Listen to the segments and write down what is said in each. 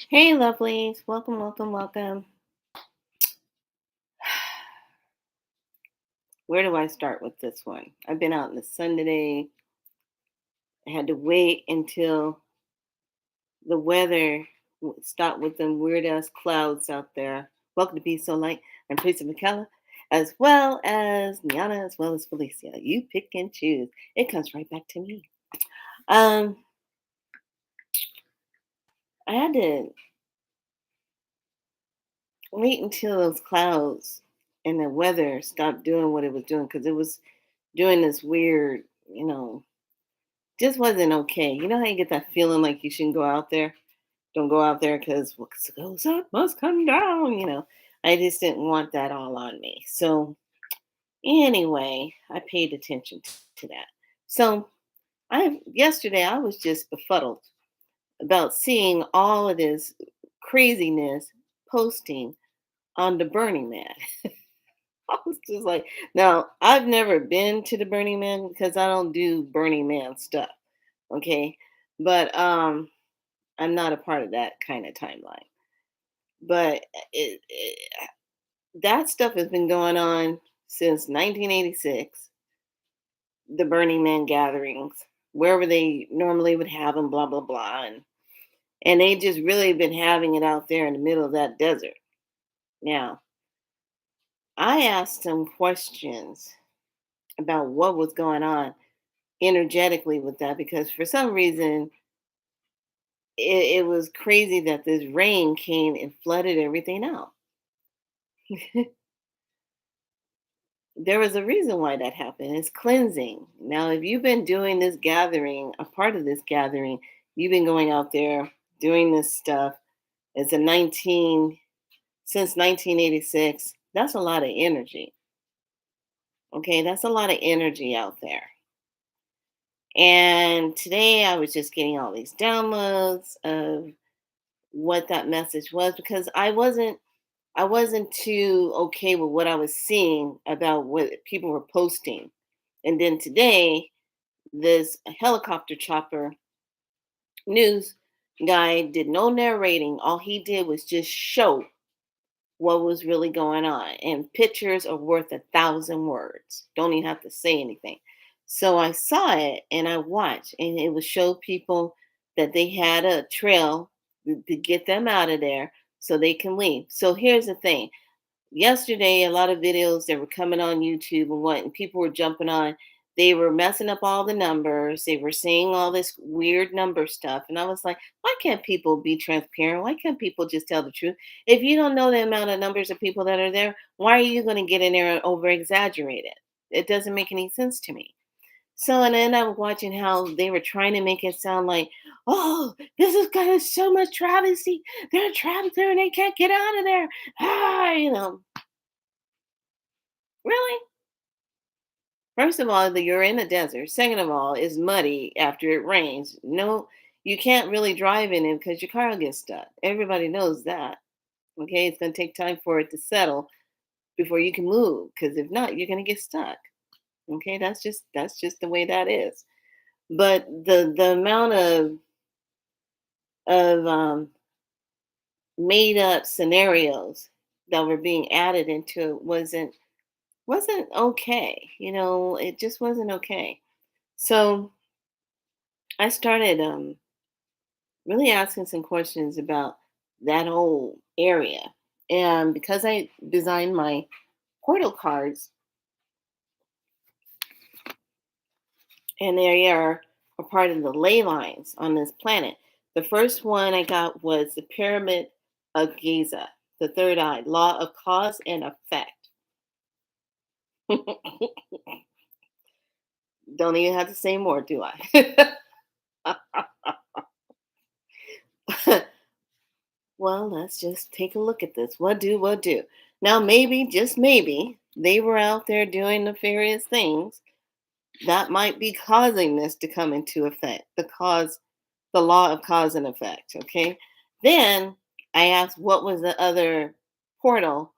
Hey, lovelies. Welcome, welcome, welcome. Where do I start with this one? I've been out in the sun today. I had to wait until the weather stopped with them weird ass clouds out there. Welcome to Be So Light. I'm Teresa McKellar, as well as Niana, as well as Felicia. You pick and choose. It comes right back to me. Um, I had to wait until those clouds and the weather stopped doing what it was doing because it was doing this weird, just wasn't okay. You know how you get that feeling like you shouldn't go out there? Don't go out there because what goes up must come down. I just didn't want that all on me. So, anyway, I paid attention to that. So, yesterday I was just befuddled about seeing all of this craziness posting on the Burning Man. I was just like, now I've never been to the Burning Man because I don't do Burning Man stuff. Okay. But I'm not a part of that kind of timeline. But that stuff has been going on since 1986, the Burning Man gatherings, wherever they normally would have them, blah, blah, blah. And they just really been having it out there in the middle of that desert. Now, I asked some questions about what was going on energetically with that because for some reason it was crazy that this rain came and flooded everything out. There was a reason why that happened. It's cleansing. Now, if you've been doing this gathering, a part of this gathering, you've been going out there doing this stuff. It's a 19 since 1986. That's a lot of energy. Okay, that's a lot of energy out there. And today I was just getting all these downloads of what that message was because I wasn't too okay with what I was seeing about what people were posting. And then today, this helicopter chopper news guy did no narrating. All he did was just show what was really going on. And pictures are worth 1,000 words. Don't even have to say anything. So I saw it and I watched, and it would show people that they had a trail to get them out of there so they can leave. So here's the thing. Yesterday, a lot of videos that were coming on YouTube and what, and people were jumping on. They were messing up all the numbers. They were saying all this weird number stuff. And I was like, why can't people be transparent? Why can't people just tell the truth? If you don't know the amount of numbers of people that are there, why are you going to get in there and over exaggerate it? It doesn't make any sense to me. So, and then I was watching how they were trying to make it sound like, oh, this is kind of so much travesty. They're trapped there and they can't get out of there. Really? First of all, you're in a desert. Second of all, it's muddy after it rains. No, you can't really drive in it because your car will get stuck. Everybody knows that. Okay, it's going to take time for it to settle before you can move. Because if not, you're going to get stuck. Okay, that's just the way that is. But the amount of made up scenarios that were being added into it wasn't okay. It just wasn't okay. So I started really asking some questions about that whole area. And because I designed my portal cards, and they are a part of the ley lines on this planet, the first one I got was the Pyramid of Giza, the third eye, law of cause and effect. Don't even have to say more, do I? Well, let's just take a look at this. What do? Now, maybe, just maybe, they were out there doing nefarious things that might be causing this to come into effect. The law of cause and effect. Okay. Then I asked what was the other portal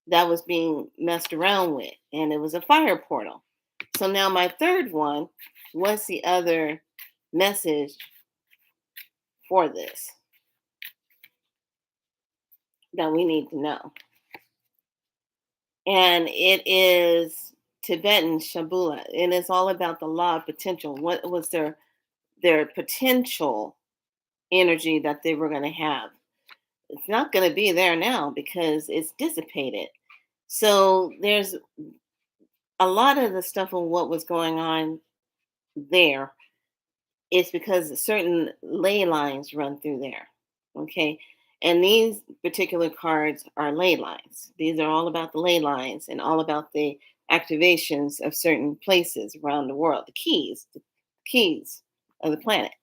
that was being messed around with, and it was a fire portal. So now my third one, what's the other message for this? that we need to know. And it is Tibetan Shabula, and it's all about the law of potential. What was their potential energy that they were going to have? It's not going to be there now because it's dissipated. So there's a lot of the stuff of what was going on there is because certain ley lines run through there. Okay. And these particular cards are ley lines. These are all about the ley lines and all about the activations of certain places around the world, the keys of the planet.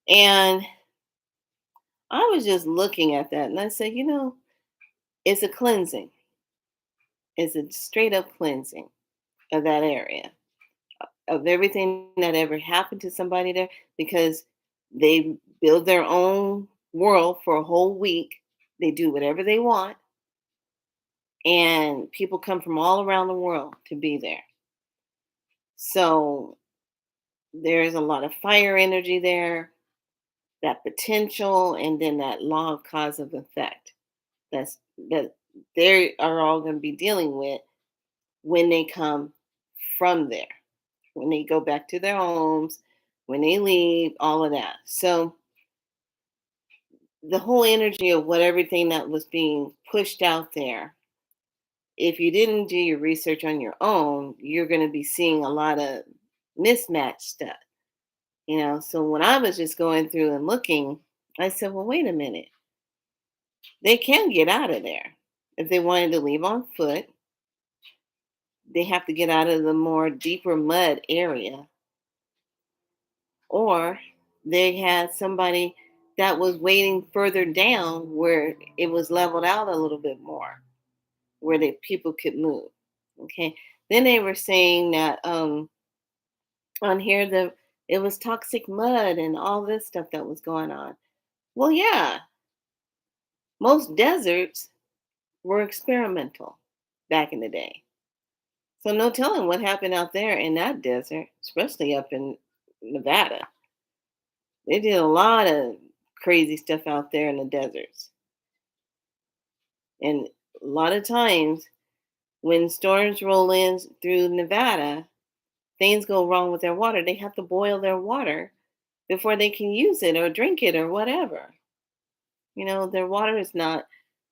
And I was just looking at that and I said, it's a cleansing. It's a straight up cleansing of that area, of everything that ever happened to somebody there, because they build their own world for a whole week. They do whatever they want, and people come from all around the world to be there. So there's a lot of fire energy there, that potential, and then that law of cause of effect. That they are all going to be dealing with when they come from there, when they go back to their homes, when they leave, all of that. So the whole energy of what everything that was being pushed out there, if you didn't do your research on your own, you're going to be seeing a lot of mismatched stuff. So when I was just going through and looking, I said, well, wait a minute. They can get out of there. If they wanted to leave on foot, they have to get out of the more deeper mud area, or they had somebody that was waiting further down where it was leveled out a little bit more, where the people could move. Okay. Then they were saying that on here it was toxic mud and all this stuff that was going on. Well, yeah, most deserts were experimental back in the day. So no telling what happened out there in that desert, especially up in Nevada. They did a lot of crazy stuff out there in the deserts. And a lot of times when storms roll in through Nevada, things go wrong with their water. They have to boil their water before they can use it or drink it or whatever. Their water is not,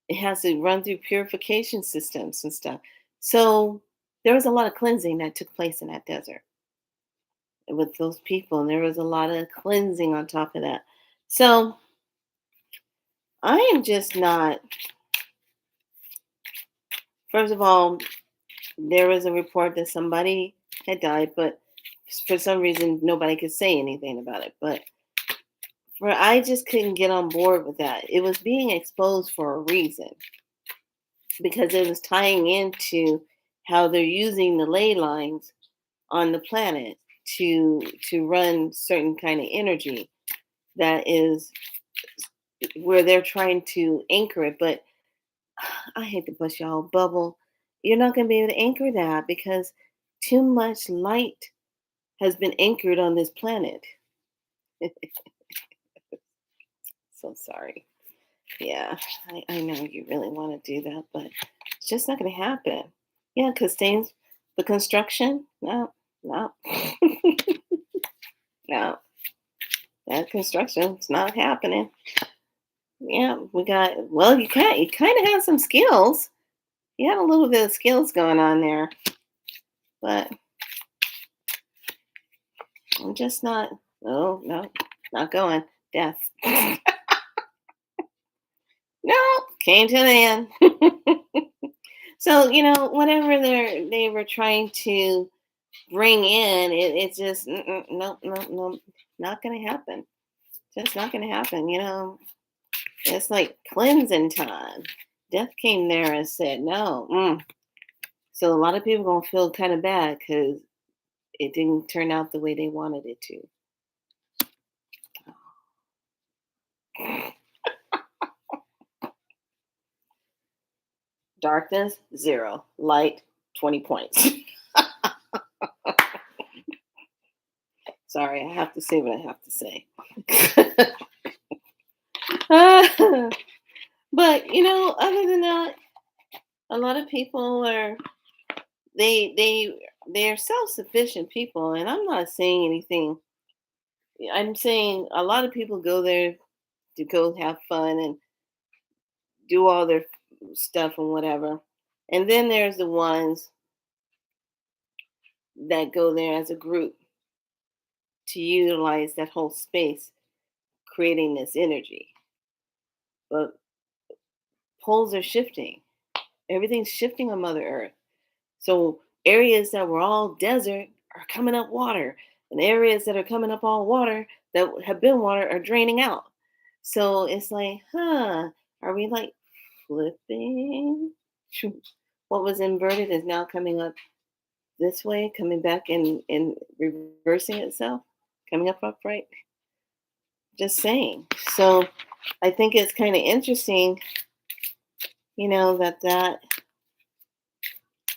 it has to run through purification systems and stuff. So there was a lot of cleansing that took place in that desert with those people. And there was a lot of cleansing on top of that. So I am just not, first of all, there was a report that somebody had died, but for some reason nobody could say anything about it. But I just couldn't get on board with that. It was being exposed for a reason, because it was tying into how they're using the ley lines on the planet to run certain kind of energy that is where they're trying to anchor it. But I hate to bust y'all bubble. You're not going to be able to anchor that because too much light has been anchored on this planet. So sorry. Yeah, I know you really want to do that, but it's just not going to happen. Yeah, because things, the construction, no, no, no, that construction's not happening. Yeah, well, you kind of have some skills. You have a little bit of skills going on there, but I'm just not, oh, no, not going. Death. No, came to the end. So, whatever they were trying to bring in, it's just, no, no, no, not going to happen. Just not going to happen. It's like cleansing time. Death came there and said, no. So a lot of people going to feel kind of bad because it didn't turn out the way they wanted it to. Darkness, 0. Light, 20 points. Sorry, I have to say what I have to say. But other than that, a lot of people are they're self-sufficient people, and I'm not saying anything. I'm saying a lot of people go there to go have fun and do all their stuff and whatever. And then there's the ones that go there as a group to utilize that whole space, creating this energy. But poles are shifting. Everything's shifting on Mother Earth. So areas that were all desert are coming up water, and areas that are coming up all water that have been water are draining out. So it's like, are we like flipping? What was inverted is now coming up this way, coming back and reversing itself, coming up upright. Just saying. So I think it's kind of interesting,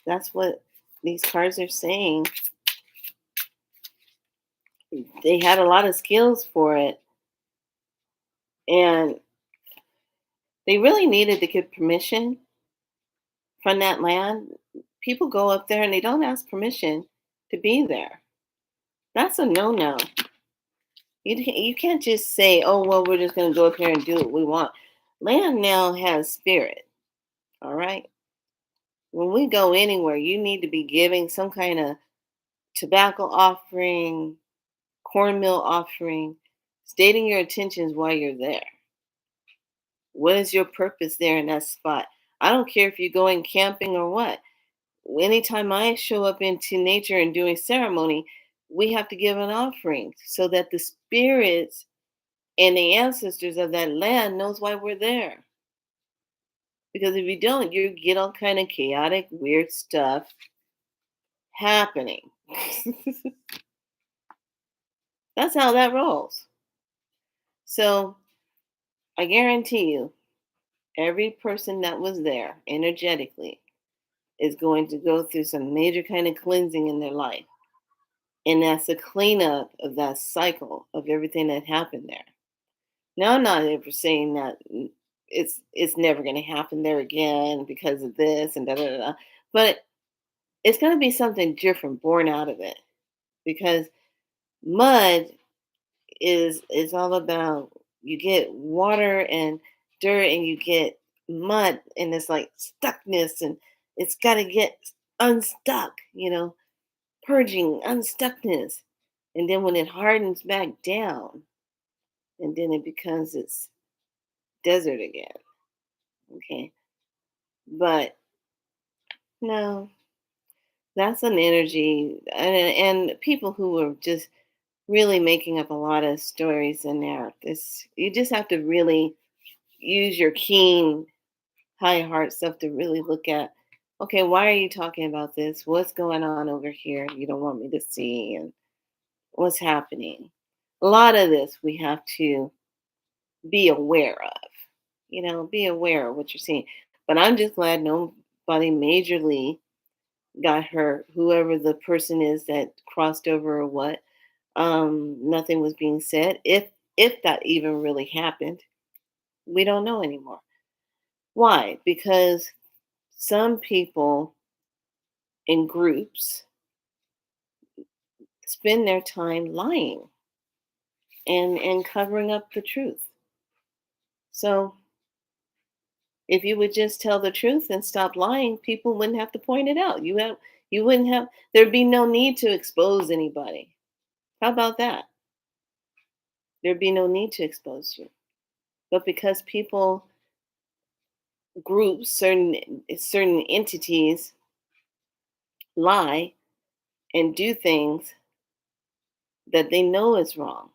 that's what these cards are saying. They had a lot of skills for it, and they really needed to get permission from that land. People go up there and they don't ask permission to be there. That's a no-no. You can't just say, "Oh, well, we're just going to go up here and do what we want." Land now has spirit. All right. When we go anywhere, you need to be giving some kind of tobacco offering, cornmeal offering, stating your intentions while you're there. What is your purpose there in that spot? I don't care if you're going camping or what. Anytime I show up into nature and doing ceremony, we have to give an offering so that the spirits and the ancestors of that land knows why we're there. Because if you don't, you get all kind of chaotic, weird stuff happening. That's how that rolls. So I guarantee you, every person that was there energetically is going to go through some major kind of cleansing in their life. And that's a cleanup of that cycle of everything that happened there. Now, I'm not ever saying that it's never going to happen there again because of this and da da da. But it's going to be something different born out of it, because mud is all about, you get water and dirt and you get mud, and it's like stuckness, and it's got to get unstuck, purging unstuckness. And then when it hardens back down, and then it becomes its desert again. Okay. But no, that's an energy, and people who are just really making up a lot of stories in there. This, you just have to really use your keen high heart stuff to really look at, okay, why are you talking about this? What's going on over here you don't want me to see, and what's happening? A lot of this we have to be aware of. Be aware of what you're seeing. But I'm just glad nobody majorly got hurt. Whoever the person is that crossed over or what, nothing was being said. If that even really happened, we don't know anymore. Why? Because some people in groups spend their time lying and covering up the truth. So if you would just tell the truth and stop lying, people wouldn't have to point it out. You wouldn't have, there'd be no need to expose anybody. How about that? There'd be no need to expose you. But because people, groups, certain entities lie and do things that they know is wrong,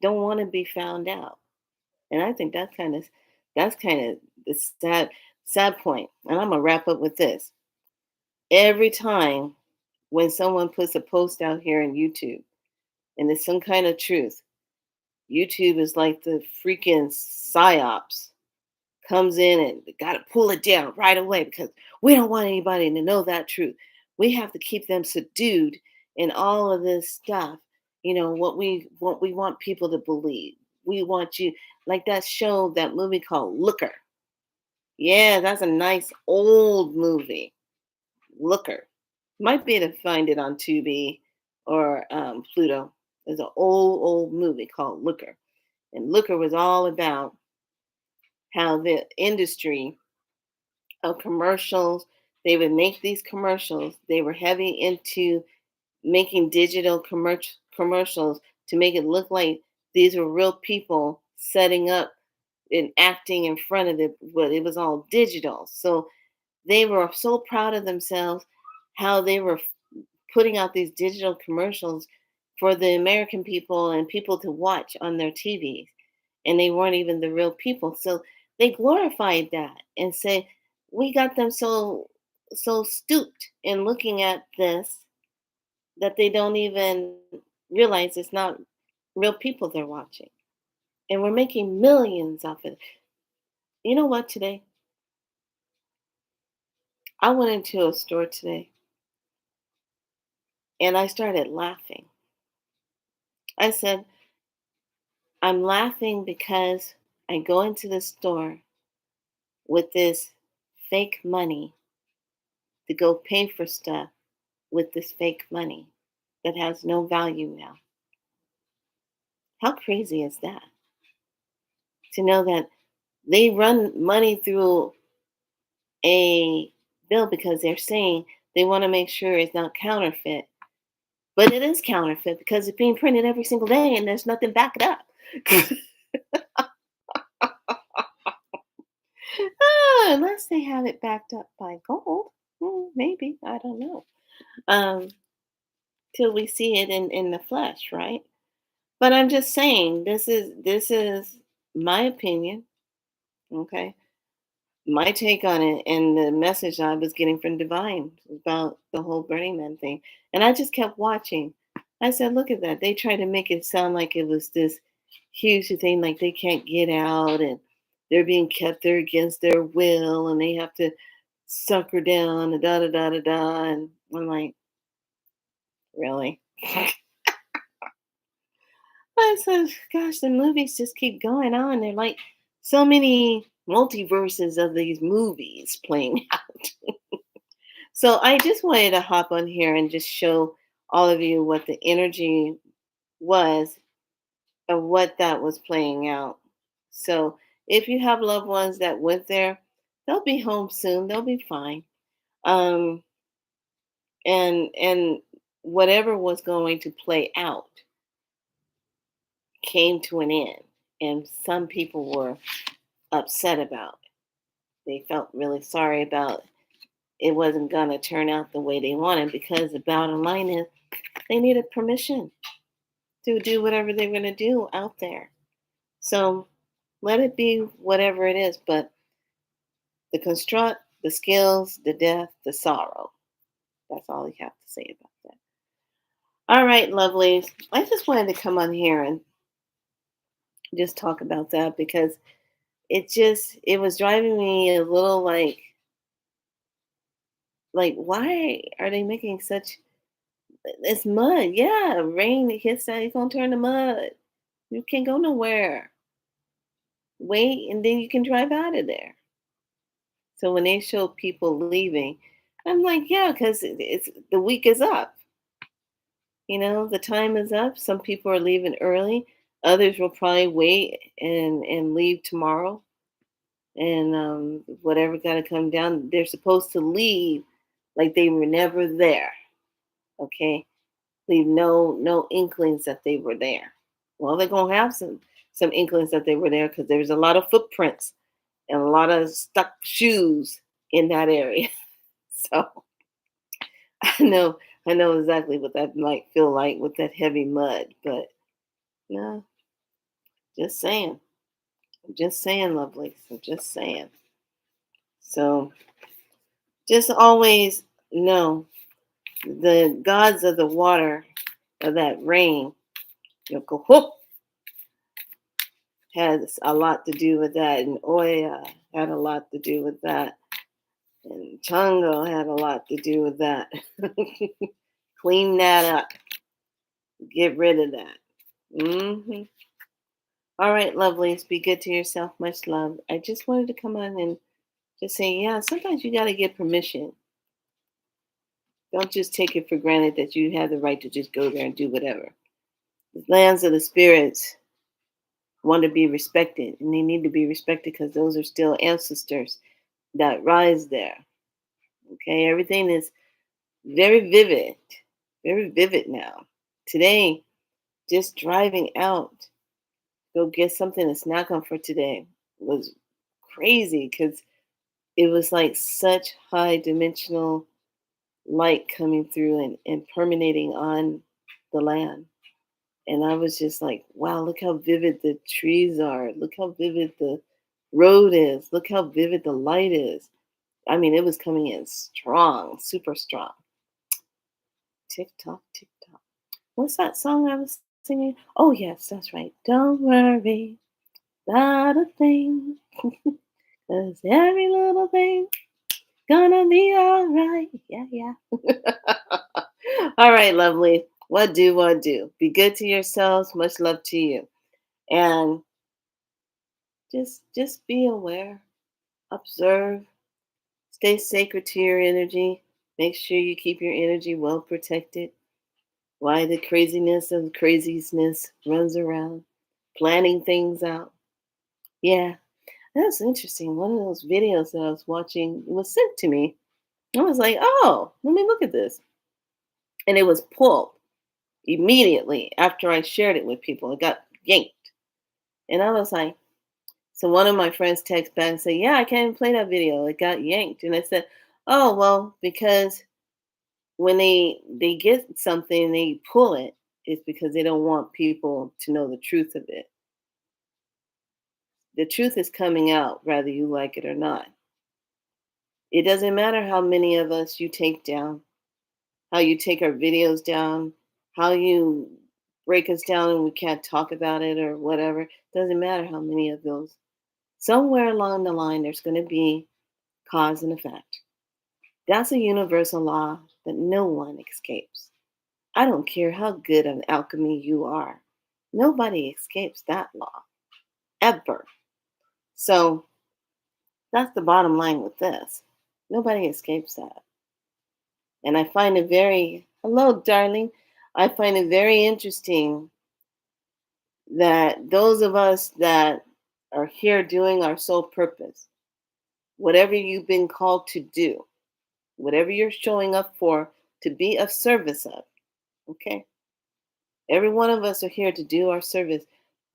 don't want to be found out. And I think that's kind of the sad point. And I'm gonna wrap up with this. Every time when someone puts a post out here on YouTube and it's some kind of truth, YouTube is like the freaking psyops, comes in and got to pull it down right away because we don't want anybody to know that truth. We have to keep them subdued in all of this stuff. What we want people to believe. We want you. like that show, that movie called Looker. Yeah, that's a nice old movie. Looker. Might be able to find it on Tubi or Pluto. There's an old movie called Looker. And Looker was all about how the industry of commercials, they would make these commercials. They were heavy into making digital commercials to make it look like these were real people setting up and acting in front of it, but it was all digital. So they were so proud of themselves how they were putting out these digital commercials for the American people and people to watch on their TVs. And they weren't even the real people. So they glorified that and said, we got them so stooped in looking at this that they don't even realize it's not real people they're watching. And we're making millions off it. You know what, today? I went into a store today and I started laughing. I said, I'm laughing because I go into the store with this fake money to go pay for stuff with this fake money that has no value now. How crazy is that? To know that they run money through a bill because they're saying they want to make sure it's not counterfeit. But it is counterfeit because it's being printed every single day and there's nothing back it up. Unless they have it backed up by gold. Maybe. I don't know. Um, till we see it in the flesh, right? But I'm just saying this is my opinion, okay? My take on it and the message I was getting from Divine about the whole Burning Man thing. And I just kept watching. I said, look at that. They tried to make it sound like it was this huge thing, like they can't get out and they're being kept there against their will and they have to sucker down and da da da da da. And I'm like, really? I said, gosh, the movies just keep going on. They're like so many multiverses of these movies playing out. So I just wanted to hop on here and just show all of you what the energy was of what that was playing out. So if you have loved ones that went there, they'll be home soon. They'll be fine. Um, and whatever was going to play out came to an end, and some people were upset about it. They felt really sorry about it wasn't going to turn out the way they wanted because the bottom line is they needed permission to do whatever they're going to do out there. So let it be whatever it is, but the construct, the skills, the death, the sorrow. That's all you have to say about that. All right, lovelies. I just wanted to come on here and just talk about that because it was driving me a little like why are they making such it's mud. Yeah, rain hits that, it's gonna turn to mud. You can't go nowhere. Wait, and then you can drive out of there. So when they show people leaving, I'm like, yeah, because it's the week is up. The time is up. Some people are leaving early. Others will probably wait and leave tomorrow. And whatever got to come down, they're supposed to leave like they were never there. Okay, leave no inklings that they were there. Well, they're gonna have some inklings that they were there because there's a lot of footprints and a lot of stuck shoes in that area. So I know exactly what that might feel like with that heavy mud, but no, just saying. I'm just saying, lovelies. I'm just saying. So just always know the gods of the water of that rain, Yokoho, has a lot to do with that, and Oya had a lot to do with that, and Chongo had a lot to do with that. Clean that up. Get rid of that. All right, lovelies, be good to yourself. Much love. I just wanted to come on and just say, yeah, sometimes you got to get permission. Don't just take it for granted that you have the right to just go there and do whatever. The lands of the spirits want to be respected, and they need to be respected because those are still ancestors that rise there. Okay, everything is very vivid now. Today, just driving out, go get something to snack on for today was crazy because it was like such high dimensional light coming through and permeating on the land. And I was just like, wow, look how vivid the trees are. Look how vivid the road is. Look how vivid the light is. I mean, it was coming in strong, super strong. Tick tock, tick tock. What's that song I was singing? Oh, yes, that's right. Don't worry about a thing, 'cause every little thing gonna be all right. Yeah, yeah. All right, lovely. What do, what do? Be good to yourselves. Much love to you. And just be aware, observe, stay sacred to your energy. Make sure you keep your energy well protected. Why the craziness of craziness runs around, planning things out. Yeah, that's interesting. One of those videos that I was watching was sent to me. I was like, oh, let me look at this. And it was pulled immediately after I shared it with people. It got yanked. And I was like, so one of my friends texted back and said, yeah, I can't even play that video. It got yanked. And I said, oh, well, because when they get something, they pull it, it's because they don't want people to know the truth of it. The truth is coming out, whether you like it or not. It doesn't matter how many of us you take down, how you take our videos down, how you break us down and we can't talk about it or whatever. Doesn't matter how many of those. Somewhere along the line, there's going to be cause and effect. That's a universal law that no one escapes. I don't care how good an alchemy you are. Nobody escapes that law, ever. So that's the bottom line with this. Nobody escapes that. And I find it very, hello, darling. I find it very interesting that those of us that are here doing our sole purpose, whatever you've been called to do, whatever you're showing up for, to be of service of, okay? Every one of us are here to do our service,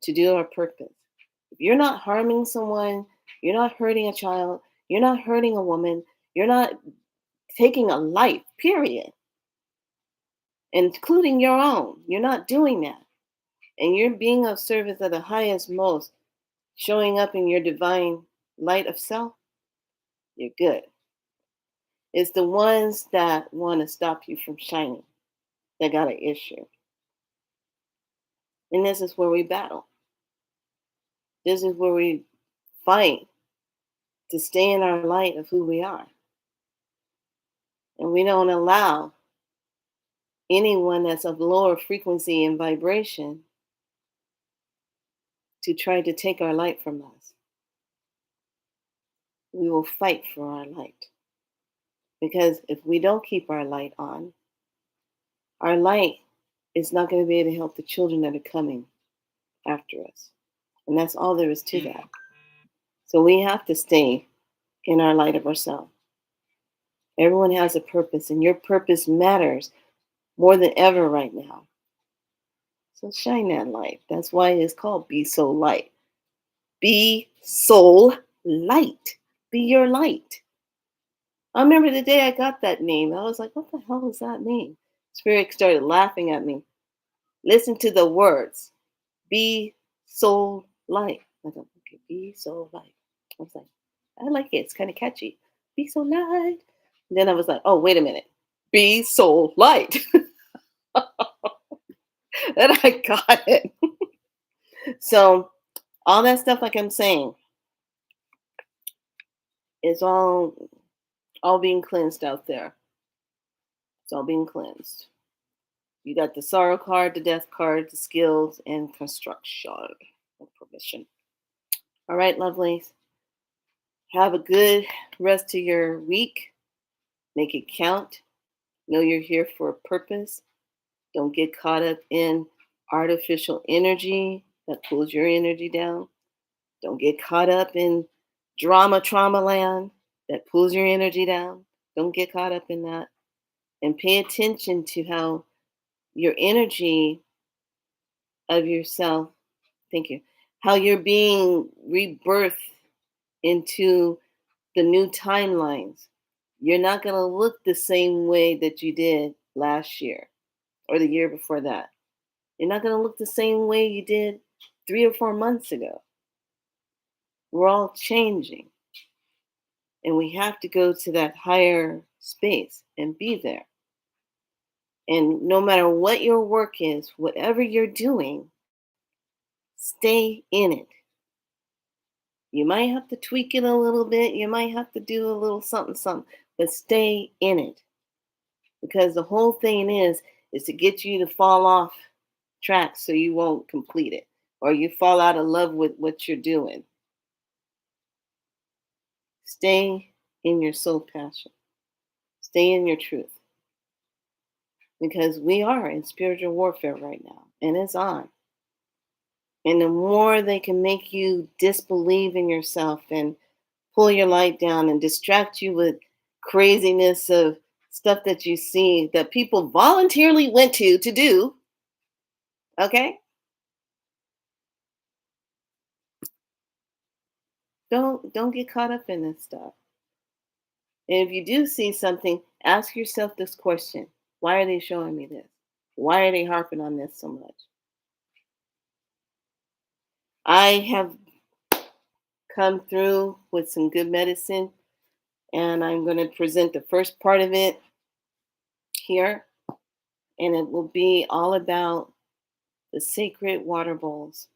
to do our purpose. If you're not harming someone, you're not hurting a child, you're not hurting a woman, you're not taking a life, period, including your own. You're not doing that. And you're being of service at the highest, most, showing up in your divine light of self, you're good. It's the ones that want to stop you from shining that got an issue. And this is where we battle. This is where we fight to stay in our light of who we are. And we don't allow anyone that's of lower frequency and vibration to try to take our light from us. We will fight for our light. Because if we don't keep our light is not going to be able to help the children that are coming after us. And that's all there is to that. So we have to stay in our light of ourselves. Everyone has a purpose, and your purpose matters more than ever right now. So shine that light. That's why it's called Be Soul Light. Be Soul Light. Be your light. I remember the day I got that name. I was like, what the hell does that mean? Spirit started laughing at me. Listen to the words. Be Soul Light. I thought, okay, Be Soul Light. I was like, I like it. It's kind of catchy. Be so light. And then I was like, oh, wait a minute. Be Soul Light. And I got it. So all that stuff, like I'm saying, is all being cleansed out there. It's all being cleansed. You got the sorrow card, the death card, the skills, and construction. mission. All right, lovelies. Have a good rest of your week. Make it count. Know you're here for a purpose. Don't get caught up in artificial energy that pulls your energy down. Don't get caught up in trauma land that pulls your energy down. Don't get caught up in that. And pay attention to how your energy of yourself, thank you, how you're being rebirthed into the new timelines. You're not going to look the same way that you did last year or the year before that. You're not going to look the same way you did 3 or 4 months ago. We're all changing, and we have to go to that higher space and be there. And no matter what your work is, whatever you're doing, stay in it. You might have to tweak it a little bit. You might have to do a little something, something, but stay in it. Because the whole thing is to get you to fall off track so you won't complete it or you fall out of love with what you're doing. Stay in your soul passion. Stay in your truth. Because we are in spiritual warfare right now, and it's on. And the more they can make you disbelieve in yourself and pull your light down and distract you with craziness of stuff that you see that people voluntarily went to do, okay? Don't get caught up in this stuff. And if you do see something, ask yourself this question. Why are they showing me this? Why are they harping on this so much? I have come through with some good medicine, and I'm going to present the first part of it here, and it will be all about the sacred water bowls.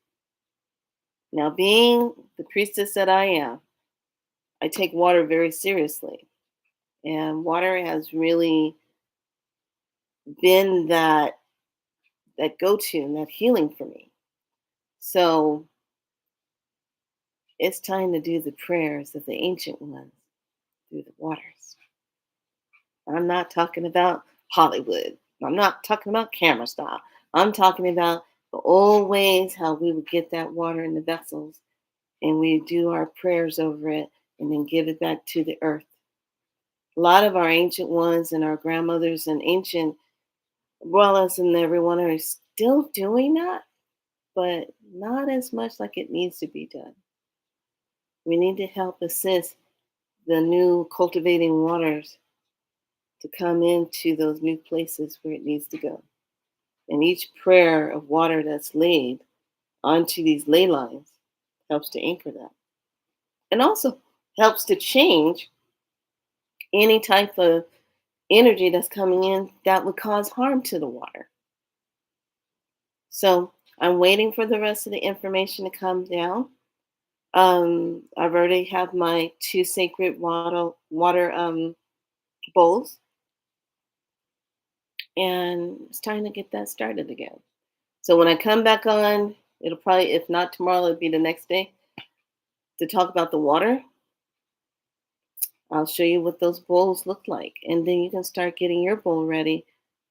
Now, being the priestess that I am, I take water very seriously, and water has really been that go-to and that healing for me. So it's time to do the prayers of the ancient ones through the waters. I'm not talking about Hollywood. I'm not talking about camera style. I'm talking about the old ways, how we would get that water in the vessels and we do our prayers over it and then give it back to the earth. A lot of our ancient ones and our grandmothers and ancient abuelas and everyone are still doing that, but not as much like it needs to be done. We need to help assist the new cultivating waters to come into those new places where it needs to go. And each prayer of water that's laid onto these ley lines helps to anchor that. And also helps to change any type of energy that's coming in that would cause harm to the water. So I'm waiting for the rest of the information to come down. I've already have my 2 sacred water bowls, and it's time to get that started again. So when I come back on, it'll probably, if not tomorrow, it'll be the next day to talk about the water. I'll show you what those bowls look like, and then you can start getting your bowl ready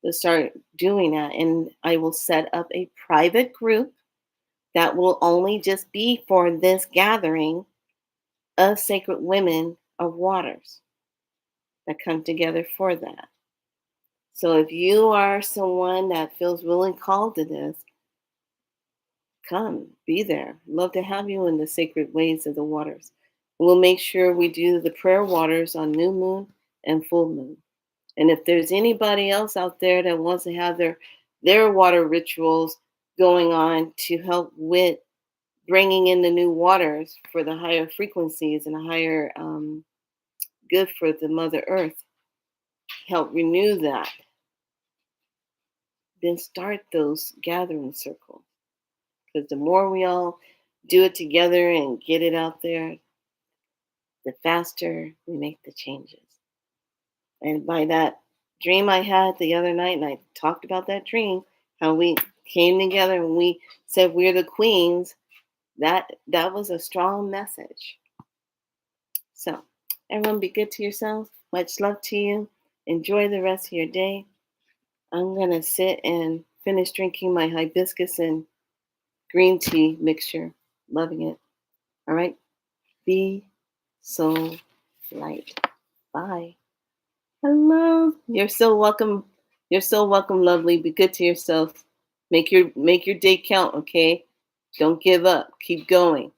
to start doing that. And I will set up a private group that will only just be for this gathering of sacred women of waters that come together for that. So if you are someone that feels really called to this, come, be there. Love to have you in the sacred ways of the waters. We'll make sure we do the prayer waters on new moon and full moon. And if there's anybody else out there that wants to have their water rituals going on to help with bringing in the new waters for the higher frequencies and a higher good for the Mother Earth, help renew that, then start those gathering circles. Because the more we all do it together and get it out there, the faster we make the changes. And by that dream I had the other night, and I talked about that dream, how we came together and we said we're the queens That was a strong message. So, everyone, be good to yourselves. Much love to you. Enjoy the rest of your day. I'm gonna sit and finish drinking my hibiscus and green tea mixture. Loving it. All right. Be so light. Bye. Hello. You're so welcome. You're so welcome, lovely. Be good to yourself. Make your day count, okay? Don't give up. Keep going.